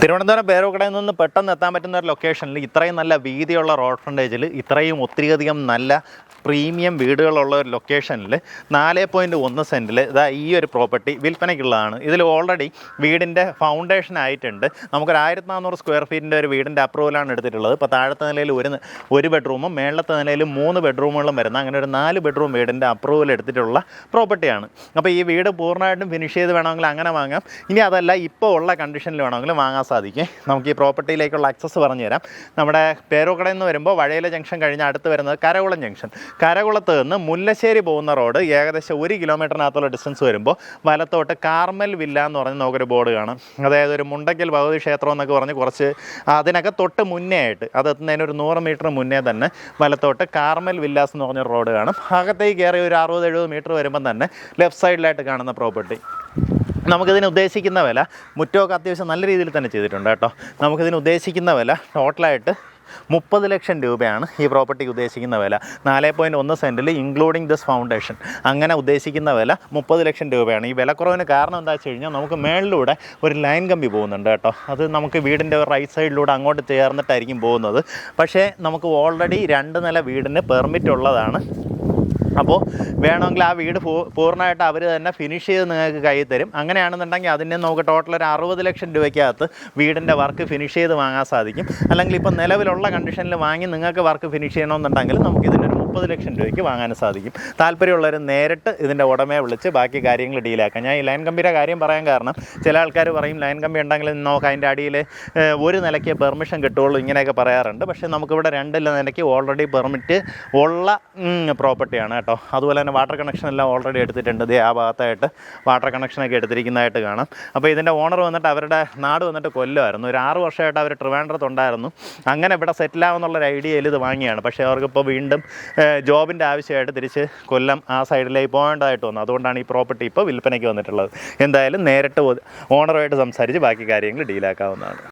തിരുവനന്തപുരം പേരൂർക്കടയിൽ നിന്ന് പെട്ടെന്ന് എത്താൻ പറ്റുന്ന ഒരു ലൊക്കേഷനിൽ ഇത്രയും നല്ല വീതിയുള്ള റോഡ് ഫ്രണ്ടേജിൽ ഇത്രയും ഒത്തിരിയധികം നല്ല പ്രീമിയം വീടുകളുള്ള ഒരു ലൊക്കേഷനിൽ 4.1 സെൻറ്റിൽ ഇതാ ഈ ഒരു പ്രോപ്പർട്ടി വിൽപ്പനയ്ക്കുള്ളതാണ്. ഇതിൽ ഓൾറെഡി വീടിൻ്റെ ഫൗണ്ടേഷൻ ആയിട്ടുണ്ട്. നമുക്കൊരു 1400 സ്ക്വയർ ഫീറ്റിൻ്റെ ഒരു വീടിൻ്റെ അപ്രൂവലാണ് എടുത്തിട്ടുള്ളത്. ഇപ്പോൾ താഴത്തെ നിലയിൽ ഒരു ബെഡ്റൂമും മേളത്തെ നിലയിൽ 3 ബെഡ്റൂമുകളും വരുന്ന അങ്ങനെ ഒരു 4 ബെഡ്റൂം വീടിൻ്റെ അപ്രൂവൽ എടുത്തിട്ടുള്ള പ്രോപ്പർട്ടിയാണ്. അപ്പോൾ ഈ വീട് പൂർണ്ണമായിട്ടും ഫിനിഷ് ചെയ്ത് വേണമെങ്കിൽ അങ്ങനെ വാങ്ങാം. ഇനി അതല്ല ഇപ്പോൾ ഉള്ള കണ്ടീഷനിൽ വേണമെങ്കിൽ വാങ്ങാൻ സാധിക്കും. നമുക്ക് ഈ പ്രോപ്പർട്ടിയിലേക്കുള്ള ആക്സസ് പറഞ്ഞു തരാം. നമ്മുടെ പേരൂർക്കടയിൽ നിന്ന് വരുമ്പോൾ വഴയില ജംഗ്ഷൻ കഴിഞ്ഞ് അടുത്ത് വരുന്നത് കരകുളം ജംഗ്ഷൻ. കരകുളത്ത് നിന്ന് മുല്ലശ്ശേരി പോകുന്ന റോഡ് ഏകദേശം 1 കിലോമീറ്ററിനകത്തുള്ള ഡിസ്റ്റൻസ് വരുമ്പോൾ വലത്തോട്ട് കാർമൽ വില്ല എന്ന് പറഞ്ഞ് നമുക്കൊരു ബോർഡ് കാണാം. അതായത് ഒരു മുണ്ടക്കൽ ഭഗവതി ക്ഷേത്രം എന്നൊക്കെ പറഞ്ഞ് കുറച്ച് അതിനൊക്കെ തൊട്ട് മുന്നേ ആയിട്ട് അതെത്തുന്നതിന് ഒരു 100 മീറ്റർ മുന്നേ തന്നെ വലത്തോട്ട് കാർമൽ വില്ലാസ് എന്ന് പറഞ്ഞൊരു റോഡ് കാണും. അകത്തേക്ക് കയറി ഒരു 60-70 മീറ്റർ വരുമ്പം തന്നെ ലെഫ്റ്റ് സൈഡിലായിട്ട് കാണുന്ന പ്രോപ്പർട്ടി. നമുക്കിതിന് ഉദ്ദേശിക്കുന്ന വില മുറ്റമൊക്കെ അത്യാവശ്യം നല്ല രീതിയിൽ തന്നെ ചെയ്തിട്ടുണ്ട് കേട്ടോ. നമുക്കിതിന് ഉദ്ദേശിക്കുന്ന വില ടോട്ടലായിട്ട് 30 ലക്ഷം രൂപയാണ് ഈ പ്രോപ്പർട്ടിക്ക് ഉദ്ദേശിക്കുന്ന വില. 4.1 സെൻറ്റിൽ ഇൻക്ലൂഡിങ് ദിസ് ഫൗണ്ടേഷൻ അങ്ങനെ ഉദ്ദേശിക്കുന്ന വില 30 ലക്ഷം രൂപയാണ്. ഈ വിലക്കുറവിന് കാരണം എന്താ വെച്ച് കഴിഞ്ഞാൽ നമുക്ക് മേളിലൂടെ ഒരു ലൈൻ കമ്പി പോകുന്നുണ്ട് കേട്ടോ. അത് നമുക്ക് വീടിൻ്റെ റൈറ്റ് സൈഡിലൂടെ അങ്ങോട്ട് ചേർന്നിട്ടായിരിക്കും പോകുന്നത്. പക്ഷേ നമുക്ക് ഓൾറെഡി 2 നില വീടിന് പെർമിറ്റ് ഉള്ളതാണ്. അപ്പോൾ വേണമെങ്കിൽ ആ വീട് പൂർണ്ണമായിട്ട് അവർ തന്നെ ഫിനിഷ് ചെയ്ത് നിങ്ങൾക്ക് കയ്യിൽ തരും. അങ്ങനെയാണെന്നുണ്ടെങ്കിൽ അതിനെ നമുക്ക് ടോട്ടൽ ഒരു 60 ലക്ഷം രൂപയ്ക്കകത്ത് വീടിൻ്റെ വർക്ക് ഫിനിഷ് ചെയ്ത് വാങ്ങാൻ സാധിക്കും. അല്ലെങ്കിൽ ഇപ്പോൾ നിലവിലുള്ള കണ്ടീഷനിൽ വാങ്ങി നിങ്ങൾക്ക് വർക്ക് ഫിനിഷ് ചെയ്യണമെന്നുണ്ടെങ്കിൽ നമുക്കിതിനൊരു 30 ലക്ഷം രൂപയ്ക്ക് വാങ്ങാൻ സാധിക്കും. താല്പര്യമുള്ളവർ നേരിട്ട് ഇതിൻ്റെ ഉടമയെ വിളിച്ച് ബാക്കി കാര്യങ്ങൾ ഡീലാക്കാം. ഞാൻ ഈ ലൈൻ കമ്പിയുടെ കാര്യം പറയാൻ കാരണം ചില ആൾക്കാർ പറയും ലൈൻ കമ്പി ഉണ്ടെങ്കിൽ നോക്കാം അതിൻ്റെ അടിയിൽ ഒരു നിലയ്ക്ക് പെർമിഷൻ കിട്ടുള്ളൂ ഇങ്ങനെയൊക്കെ പറയാറുണ്ട്. പക്ഷേ നമുക്കിവിടെ 2 നിലയ്ക്ക് ഓൾറെഡി പെർമിറ്റ് ഉള്ള പ്രോപ്പർട്ടിയാണ് കേട്ടോ. അതുപോലെ തന്നെ വാട്ടർ കണക്ഷൻ എല്ലാം ഓൾറെഡി എടുത്തിട്ടുണ്ട്. ആ ഭാഗത്തായിട്ട് വാട്ടർ കണക്ഷനൊക്കെ എടുത്തിരിക്കുന്നതായിട്ട് കാണാം. അപ്പോൾ ഇതിൻ്റെ ഓണർ വന്നിട്ട് അവരുടെ നാട് വന്നിട്ട് കൊല്ലമായിരുന്നു. ഒരു 6 വർഷമായിട്ട് അവർ ട്രിവാൻഡ്രത്തുണ്ടായിരുന്നു. അങ്ങനെ ഇവിടെ സെറ്റിലാവുന്നുള്ളൊരു ഐഡിയയിൽ ഇത് വാങ്ങിയാണ്. പക്ഷേ അവർക്കിപ്പോൾ വീണ്ടും ജോബിൻ്റെ ആവശ്യമായിട്ട് തിരിച്ച് കൊല്ലം ആ സൈഡിലേക്ക് പോകേണ്ടതായിട്ട് വന്നു. അതുകൊണ്ടാണ് ഈ പ്രോപ്പർട്ടി ഇപ്പോൾ വിൽപ്പനയ്ക്ക് വന്നിട്ടുള്ളത്. എന്തായാലും നേരിട്ട് ഓണറുമായിട്ട് സംസാരിച്ച് ബാക്കി കാര്യങ്ങൾ ഡീലാക്കാവുന്നതാണ്.